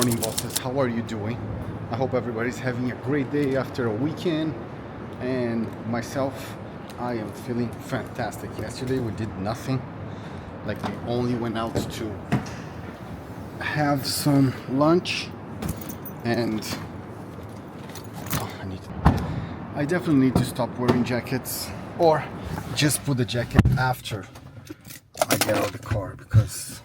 morning, bosses. How are you doing? I hope everybody's having a great day after a weekend. And myself, I am feeling fantastic. Yesterday we did nothing. Like, we only went out to have some lunch. And I definitely need to stop wearing jackets, or just put the jacket after I get out of the car, because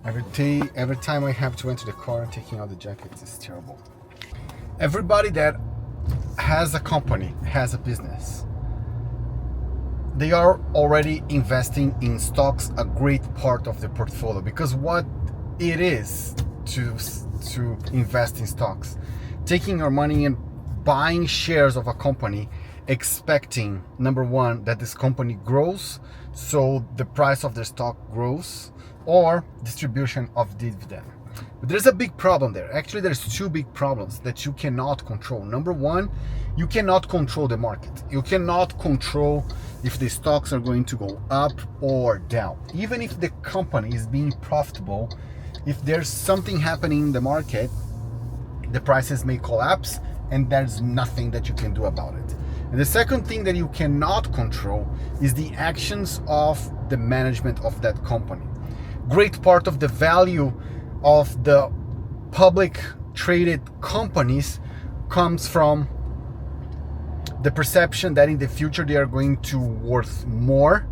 every time I have to enter the car, taking out the jacket is terrible. Everybody that has a company, has a business, they are already investing in stocks, a great part of their portfolio, because what it is to invest in stocks, taking your money and buying shares of a company, expecting, number one, that this company grows, so the price of their stock grows, or distribution of dividend. But there's a big problem there. Actually, there's two big problems that you cannot control. Number one, you cannot control the market. You cannot control if the stocks are going to go up or down. Even if the company is being profitable, if there's something happening in the market, the prices may collapse, and there's nothing that you can do about it. And the second thing that you cannot control is the actions of the management of that company. Great part of the value of the public traded companies comes from the perception that in the future they are going to worth more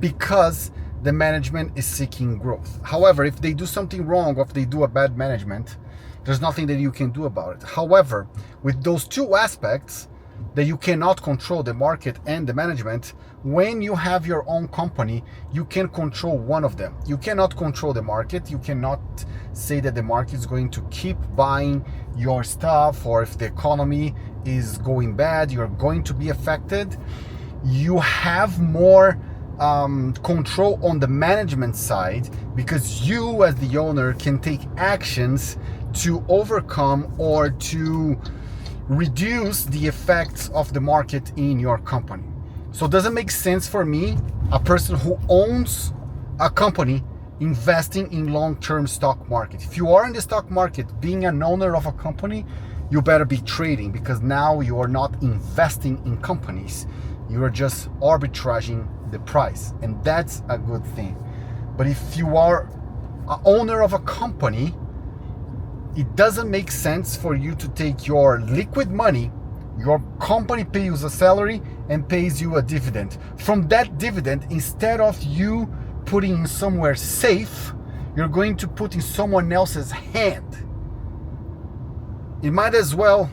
because the management is seeking growth. However, if they do something wrong, or if they do a bad management, there's nothing that you can do about it. However, with those two aspects that you cannot control, the market and the management, when you have your own company, you can control one of them. You cannot control the market. You cannot say that the market is going to keep buying your stuff, or if the economy is going bad, you're going to be affected. You have more control on the management side, because you as the owner can take actions to overcome or to reduce the effects of the market in your company. So it doesn't make sense for me, a person who owns a company, investing in long-term stock market. If you are in the stock market, being an owner of a company, you better be trading, because now you are not investing in companies. You are just arbitraging the price, and that's a good thing. But if you are an owner of a company, it doesn't make sense for you to take your liquid money, your company pays you a salary and pays you a dividend. From that dividend, instead of you putting in somewhere safe, you're going to put in someone else's hand. It might as well,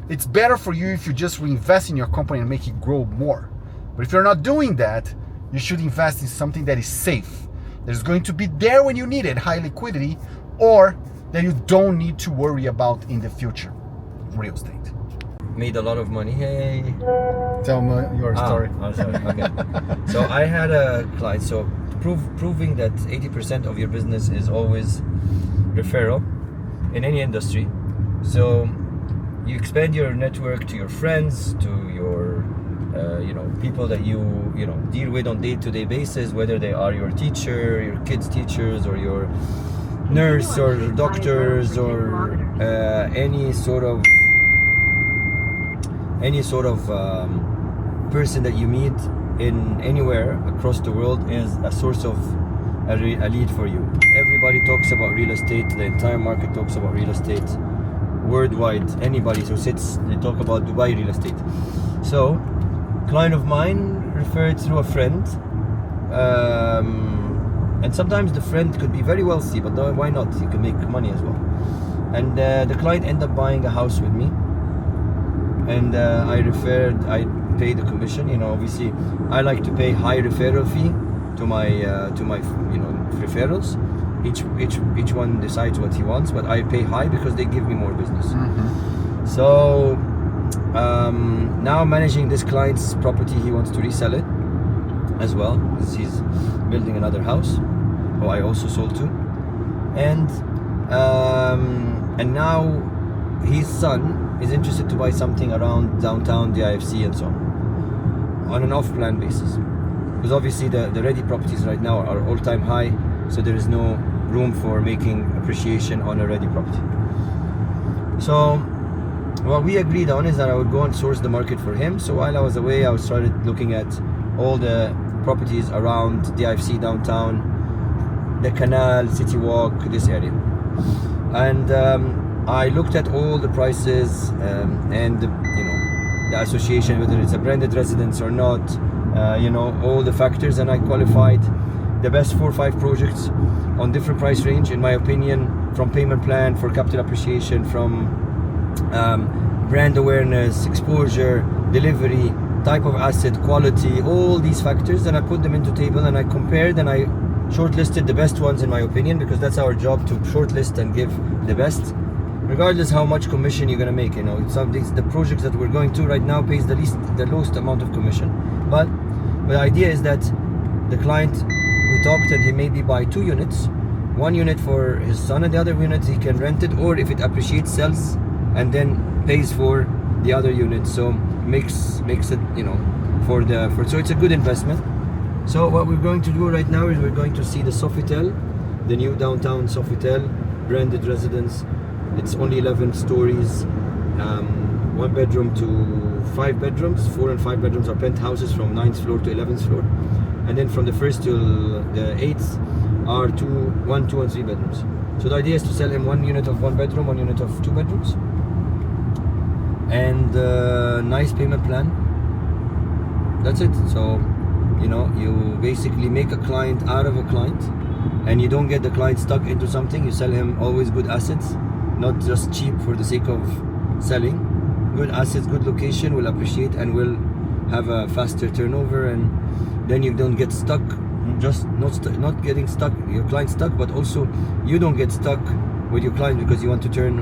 it's better for you if you just reinvest in your company and make it grow more. But if you're not doing that, you should invest in something that is safe, that is going to be there when you need it, high liquidity, or that you don't need to worry about in the future. Real estate. Made a lot of money. Hey. Tell me your story. Sorry. Okay. So I had a client. So proving that 80% of your business is always referral in any industry. So you expand your network to your friends, to your people that you deal with on day-to-day basis, whether they are your teacher, your kids' teachers, or your nurse or doctors, or any sort of person that you meet in anywhere across the world is a source of a lead for you. Everybody talks about real estate. The entire market talks about real estate worldwide. Anybody who sits, they talk about Dubai real estate. So client of mine referred through a friend, and sometimes the friend could be very wealthy, but why not? You can make money as well. And the client ended up buying a house with me, and I paid the commission. Obviously I like to pay high referral fee to my referrals. Each one decides what he wants, but I pay high because they give me more business. Mm-hmm. So now managing this client's property, he wants to resell it as well, because he's building another house, who I also sold to, and now his son is interested to buy something around downtown, the IFC and so on an off-plan basis, because obviously the ready properties right now are all-time high, so there is no room for making appreciation on a ready property. So what we agreed on is that I would go and source the market for him. So while I was away, I started looking at all the properties around the IFC downtown, the Canal, City Walk, this area. And I looked at all the prices and the association, whether it's a branded residence or not, all the factors, and I qualified the best 4 or 5 projects on different price range, in my opinion, from payment plan, for capital appreciation, from brand awareness, exposure, delivery, type of asset, quality, all these factors, and I put them into table and I compared and I shortlisted the best ones, in my opinion, because that's our job, to shortlist and give the best, regardless how much commission you're gonna make. Some things, the projects that we're going to right now pays the lowest amount of commission, but the idea is that the client, we talked, and he maybe buy 2 units, 1 unit for his son and the other unit he can rent it, or if it appreciates, sells and then pays for the other unit. So makes it so it's a good investment. So what we're going to do right now is we're going to see the Sofitel, the new downtown Sofitel branded residence. It's only 11 stories, 1 bedroom to 5 bedrooms. 4 and 5 bedrooms are penthouses from 9th floor to 11th floor, and then from the 1st till the 8th are 1, 2 and 3 bedrooms. So the idea is to sell him 1 unit of 1 bedroom, 1 unit of 2 bedrooms, and nice payment plan. That's it. So you basically make a client out of a client, and you don't get the client stuck into something. You sell him always good assets, not just cheap for the sake of selling. Good assets, good location, will appreciate and will have a faster turnover, and then you don't get stuck, just not getting stuck, your client stuck, but also you don't get stuck with your client because you want to turn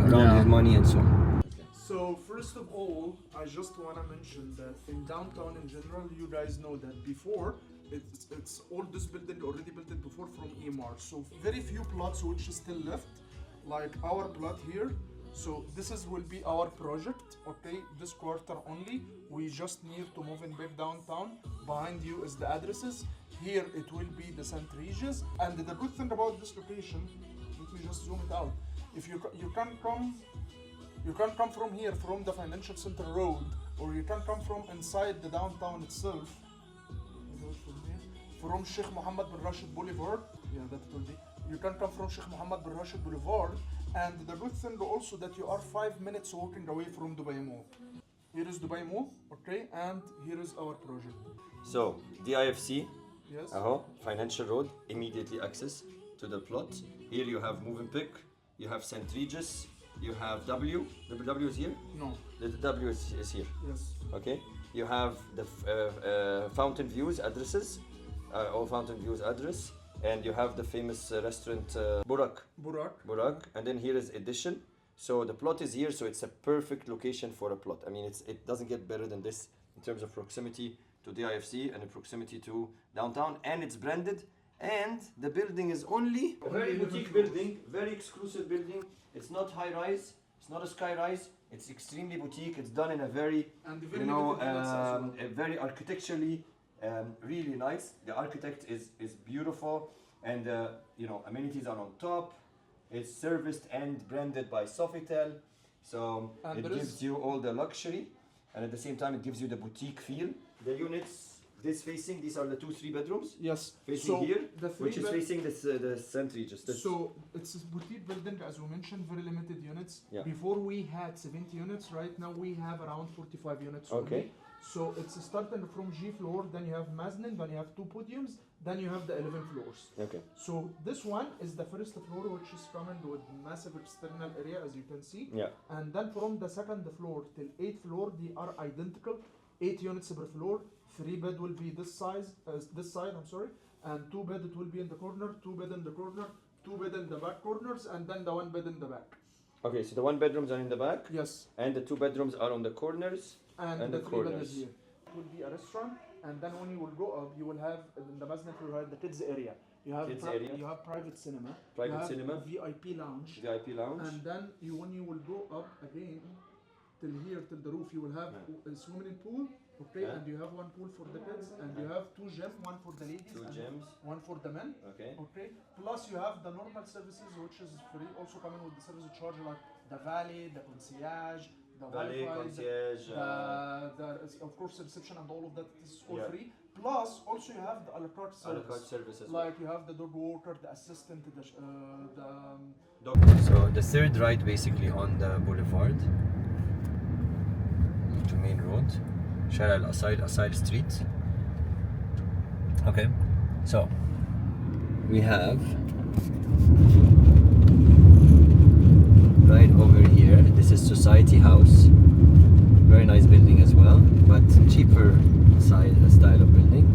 around his money and so on. So first of all, I just want to mention that in downtown in general, you guys know that before it's all this building already built it before from EMR. So very few plots which is still left, like our plot here. So this will be our project, okay, this quarter only. We just need to move in back downtown. Behind you is the addresses. Here it will be the St. Regis. And the good thing about this location, let me just zoom it out. If you can come from here, from the Financial Center Road, or you can come from inside the downtown itself. From Sheikh Mohammed bin Rashid Boulevard. Yeah, that will be. You can come from Sheikh Mohammed bin Rashid Boulevard. And the good thing also that you are 5 minutes walking away from Dubai Mall. Here is Dubai Mall, okay, and here is our project. So DIFC, yes, Financial Road, immediately access to the plot. Here you have Movenpick, you have St. Regis, you have W. The W is here? No. The W is here. Yes. Okay. You have the Fountain Views addresses, all Fountain Views address. And you have the famous restaurant Burak, and then here is Edition. So the plot is here, so it's a perfect location for a plot. I mean, it doesn't get better than this in terms of proximity to the IFC and the proximity to downtown, and it's branded. And the building is only a very boutique building, very exclusive building. It's not high rise, it's not a sky rise. It's extremely boutique. It's done in a very, very architecturally. Really nice. The architect is beautiful, and amenities are on top. It's serviced and branded by Sofitel, so it gives you all the luxury, and at the same time it gives you the boutique feel. The units, these are the 2-3 bedrooms. Yes. Facing here, which is facing the St. Regis. So it's a boutique building, as we mentioned, very limited units. Yeah. Before we had 70 units. Right now we have around 45 units. Okay. Only. So it's starting from G floor, then you have mezzanine, then you have 2 podiums, then you have the 11 floors. Okay. So this one is the first floor, which is coming with massive external area, as you can see. Yeah. And then from the 2nd floor till 8th floor, they are identical. 8 units per floor. 3 bed will be this side, and 2 bed it will be in the corner, 2 bed in the corner, 2 bed in the back corners, and then the 1 bed in the back. Okay, so the 1 bedrooms are in the back. Yes. And the 2 bedrooms are on the corners. And the 3 bed is here. It will be a restaurant, and then when you will go up, you will have in the basement you will have the kids area. You have you have private cinema. Private cinema. VIP lounge. VIP lounge. And then when you will go up again, till here, till the roof, you will have a swimming pool, okay, Yeah. and you have one pool for the kids, and you have two gyms, one for the ladies, Two and gyms. one for the men. Okay. Okay. Plus you have the normal services which is free, also coming with the service charge like the valet, the concierge, the Valet, Wi-Fi, concierge, of course reception and all of that is all Yeah. free. Plus also you have the a la carte A la service. carte service as well. Like you have the dog walker, the assistant, So the third right basically on the boulevard to main road, Shara Al Asail Street. Okay, so we have right over here, this is Society House, very nice building as well, but cheaper style of building,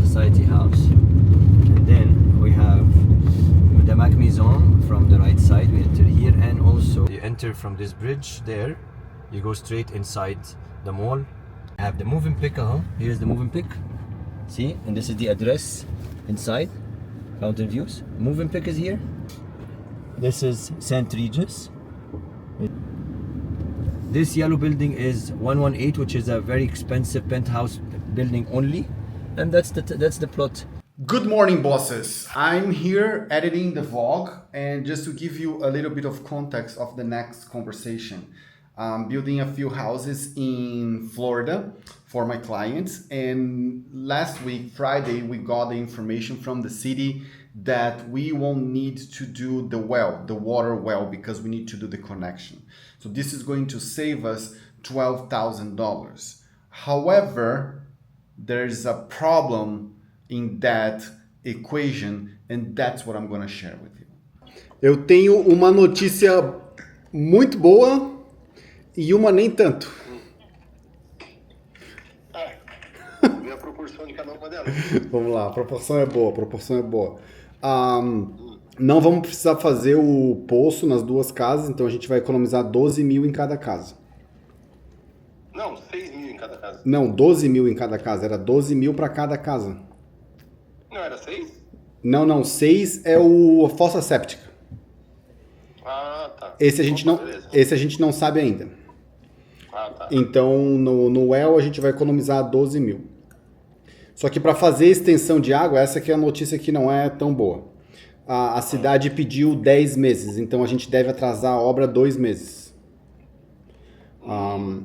Society House. And then we have the Mac Maison from the right side, we enter here, and also you enter from this bridge there, you go straight inside the mall. Have the moving pick, here's the moving pick, see, and this is the address inside, Fountain Views. Moving pick is here. This is St. Regis. This yellow building is 118, which is a very expensive penthouse building only, and that's the plot. Good morning, bosses. I'm here editing the vlog, and just to give you a little bit of context of the next conversation. I'm building a few houses in Florida for my clients, and last week, Friday, we got the information from the city that we won't need to do the water well, because we need to do the connection. So this is going to save us $12,000. However, there's a problem in that equation, and that's what I'm going to share with you. Eu tenho uma notícia muito boa e uma nem tanto. Vê a proporção de cada uma delas. Vamos lá, a proporção é boa. Não vamos precisar fazer o poço nas duas casas, então a gente vai economizar 12 mil em cada casa. Não, 6 mil em cada casa. Não, 12 mil em cada casa, era 12 mil para cada casa. Não era 6? Não, 6 é a fossa séptica. Ah, tá. Esse a gente não sabe ainda. Ah, tá. Então no well a gente vai economizar 12 mil. Só que para fazer extensão de água, essa aqui é a notícia que não é tão boa. A cidade pediu 10 meses, então a gente deve atrasar a obra 2 meses.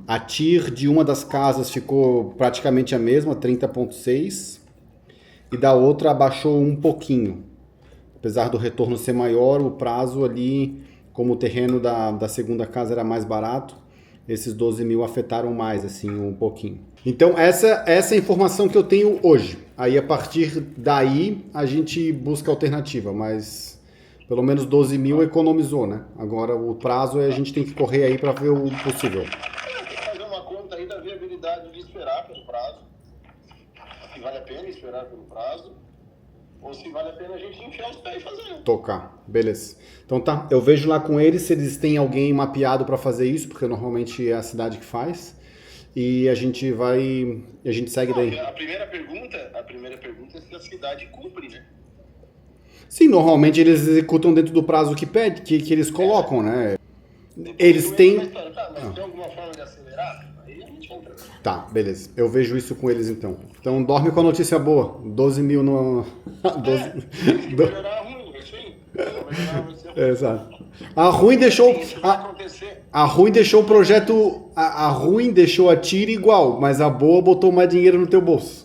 A TIR de uma das casas ficou praticamente a mesma, 30,6, e da outra abaixou um pouquinho. Apesar do retorno ser maior, o prazo ali, como o terreno da segunda casa era mais barato, esses 12 mil afetaram mais, assim, um pouquinho. Então, essa é a informação que eu tenho hoje. Aí, a partir daí, a gente busca alternativa, mas pelo menos 12 mil economizou, né? Agora, o prazo, a gente tem que correr aí para ver o possível. Tem que fazer uma conta aí da viabilidade de esperar pelo prazo. Se vale a pena esperar pelo prazo, ou se vale a pena a gente enfiar os pés e fazer. Tocar, beleza. Então tá, eu vejo lá com eles se eles têm alguém mapeado para fazer isso, porque normalmente é a cidade que faz. E a gente segue daí. A primeira pergunta é se a cidade cumpre, né? Sim, normalmente eles executam dentro do prazo que pede, que eles colocam, né? Eles têm... Mas tem alguma forma de acelerar? Aí a gente entra. Tá, beleza. Eu vejo isso com eles então. Então dorme com a notícia boa. 12 mil no... Se melhorar ruim, é isso aí. Exato. A ruim deixou o projeto... A ruim deixou a tira igual, mas a boa botou mais dinheiro no teu bolso.